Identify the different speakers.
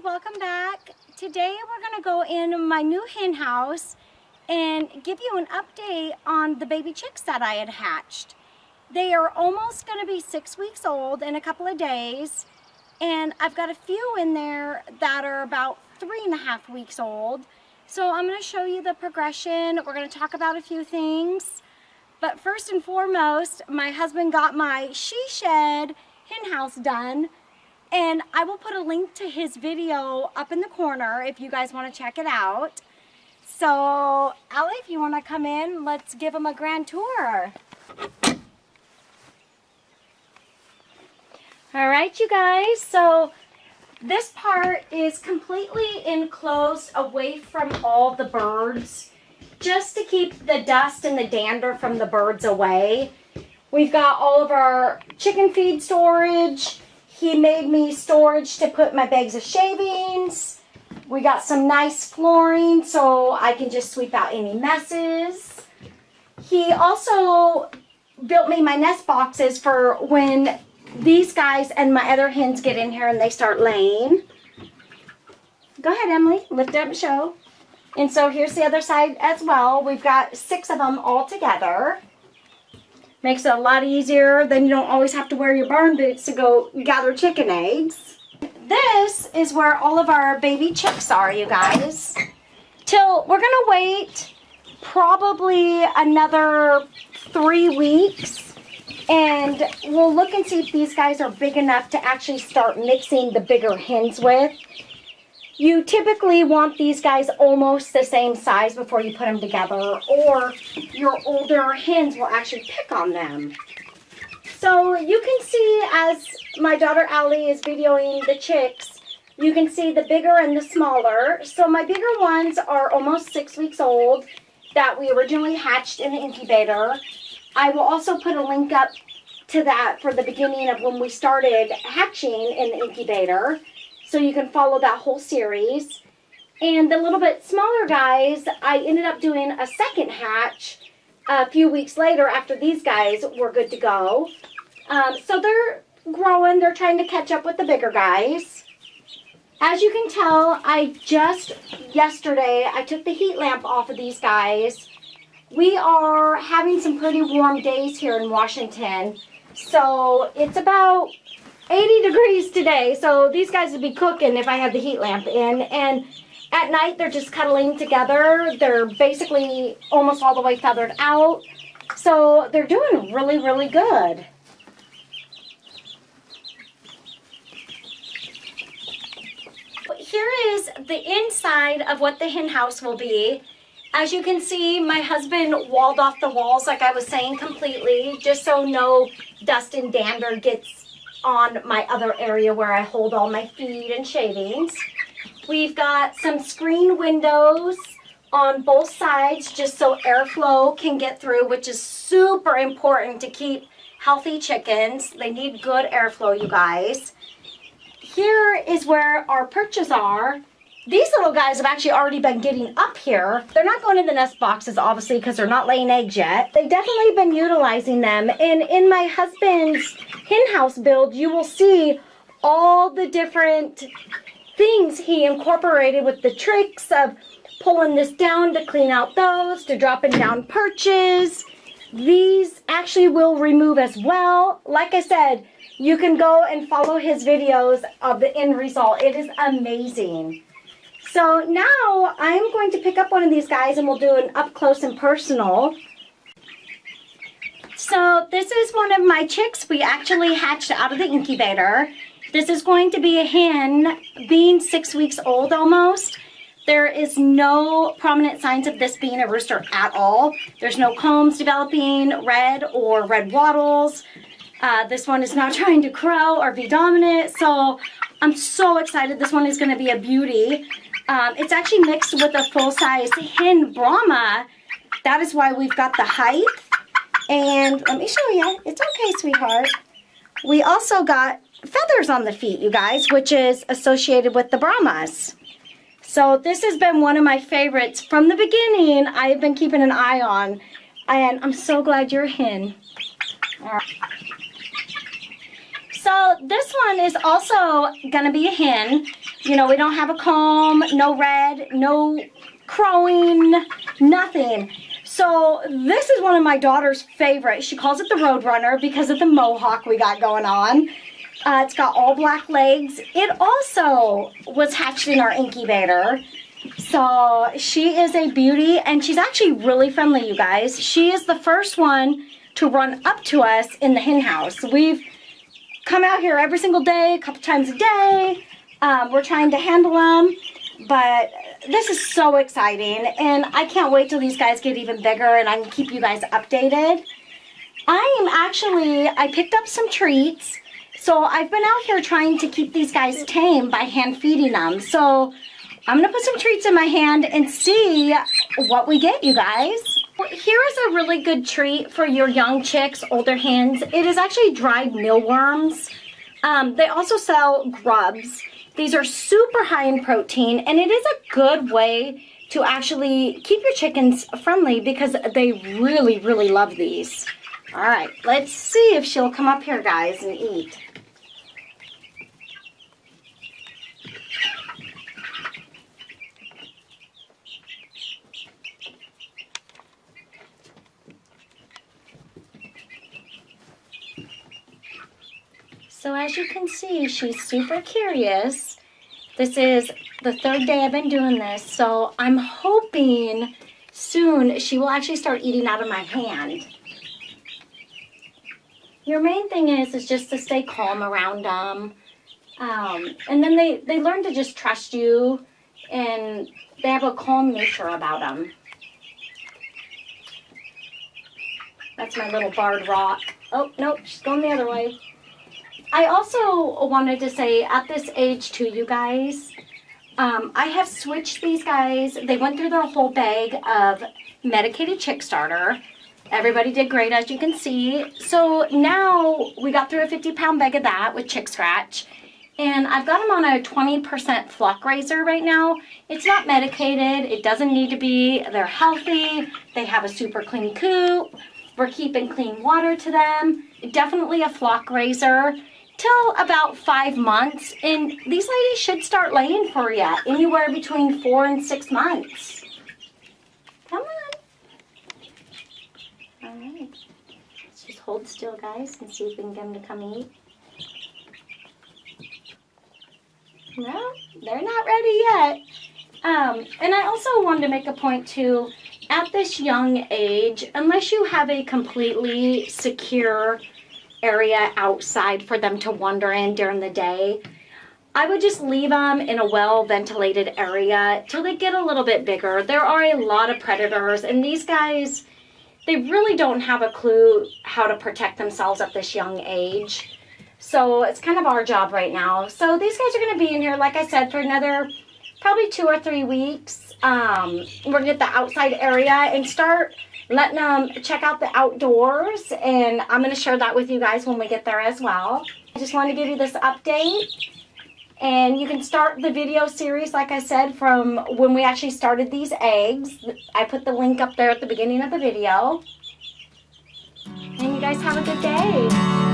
Speaker 1: welcome back. Today we're going to go in my new hen house and give you an update on the baby chicks that I had hatched. They are almost going to be 6 weeks old in a couple of days, and I've got a few in there that are about 3.5 weeks old. So I'm going to show you the progression. We're going to talk about a few things. But first and foremost, my husband got my she shed hen house done. And I will put a link to his video up in the corner if you guys want to check it out. So, Allie, if you want to come in, let's give him a grand tour. Alright, you guys, so this part is completely enclosed away from all the birds, just to keep the dust and the dander from the birds away. We've got all of our chicken feed storage. He made me storage to put my bags of shavings. We got some nice flooring so I can just sweep out any messes. He also built me my nest boxes for when these guys and my other hens get in here and they start laying. Go ahead, Emily, lift up and show. And so here's the other side as well. We've got 6 of them all together. Makes it a lot easier. Then you don't always have to wear your barn boots to go gather chicken eggs. This is where all of our baby chicks are, you guys. We're gonna wait probably another 3 weeks, and we'll look and see if these guys are big enough to actually start mixing the bigger hens with. You typically want these guys almost the same size before you put them together, or your older hens will actually pick on them. So you can see, as my daughter Allie is videoing the chicks, you can see the bigger and the smaller. So my bigger ones are almost 6 weeks old that we originally hatched in the incubator. I will also put a link up to that for the beginning of when we started hatching in the incubator, so you can follow that whole series. And the little bit smaller guys, I ended up doing a second hatch a few weeks later after these guys were good to go. So they're growing, they're trying to catch up with the bigger guys. As you can tell, yesterday, I took the heat lamp off of these guys. We are having some pretty warm days here in Washington. So it's about 80 degrees today, so these guys would be cooking if I had the heat lamp in. And at night, they're just cuddling together. They're basically almost all the way feathered out. So they're doing really, really good. Here is the inside of what the hen house will be. As you can see, my husband walled off the walls, like I was saying, completely, just so no dust and dander gets on my other area where I hold all my feed and shavings. We've got some screen windows on both sides just so airflow can get through, which is super important to keep healthy chickens. They need good airflow, you guys. Here is where our perches are. These little guys have actually already been getting up here. They're not going in the nest boxes, obviously, because they're not laying eggs yet. They've definitely been utilizing them. And in my husband's hen house build, you will see all the different things he incorporated with the tricks of pulling this down to clean out those, to dropping down perches. These actually will remove as well. Like I said, you can go and follow his videos of the end result. It is amazing. So now I'm going to pick up one of these guys and we'll do an up close and personal. So this is one of my chicks we actually hatched out of the incubator. This is going to be a hen, being 6 weeks old almost. There is no prominent signs of this being a rooster at all. There's no combs developing red or red wattles. This one is not trying to crow or be dominant, so I'm so excited. This one is going to be a beauty. It's actually mixed with a full-size hen Brahma. That is why we've got the height. And let me show you. It's okay, sweetheart. We also got feathers on the feet, you guys, which is associated with the Brahmas. So this has been one of my favorites. From the beginning, I've been keeping an eye on. And I'm so glad you're a hen. All right. So So this one is also gonna be a hen. You know, we don't have a comb, no red, no crowing, nothing. So this is one of my daughter's favorites. She calls it the Roadrunner because of the mohawk we got going on. It's got all black legs. It also was hatched in our incubator. So she is a beauty, and she's actually really friendly, you guys. She is the first one to run up to us in the hen house. We've come out here every single day, a couple times a day. We're trying to handle them, but this is so exciting, and I can't wait till these guys get even bigger and I can keep you guys updated. I picked up some treats. So I've been out here trying to keep these guys tame by hand feeding them. So I'm going to put some treats in my hand and see what we get, you guys. Here is a really good treat for your young chicks, older hens. It is actually dried mealworms. They also sell grubs. These are super high in protein, and it is a good way to actually keep your chickens friendly because they really, really love these. All right, let's see if she'll come up here, guys, and eat. So as you can see, she's super curious. This is the third day I've been doing this, so I'm hoping soon she will actually start eating out of my hand. Your main thing is just to stay calm around them. And then they learn to just trust you, and they have a calm nature about them. That's my little barred rock. Oh, nope, she's going the other way. I also wanted to say, at this age too, you guys, I have switched these guys. They went through their whole bag of medicated chick starter. Everybody did great, as you can see. So now we got through a 50-pound bag of that with Chick Scratch. And I've got them on a 20% flock raiser right now. It's not medicated. It doesn't need to be. They're healthy. They have a super clean coop. We're keeping clean water to them. Definitely a flock raiser. Till about 5 months, and these ladies should start laying for you anywhere between 4 and 6 months. Come on. All right. Let's just hold still, guys, and see if we can get them to come eat. No, they're not ready yet. And I also wanted to make a point too, at this young age, unless you have a completely secure area outside for them to wander in during the day, I would just leave them in a well-ventilated area till they get a little bit bigger. There are a lot of predators, and these guys, they really don't have a clue how to protect themselves at this young age. So it's kind of our job right now. So these guys are going to be in here, like I said, for another probably 2 or 3 weeks. We're going to get the outside area and start letting them check out the outdoors, and I'm going to share that with you guys when we get there as well. I just want to give you this update, and you can start the video series, like I said, from when we actually started these eggs. I put the link up there at the beginning of the video, and you guys have a good day.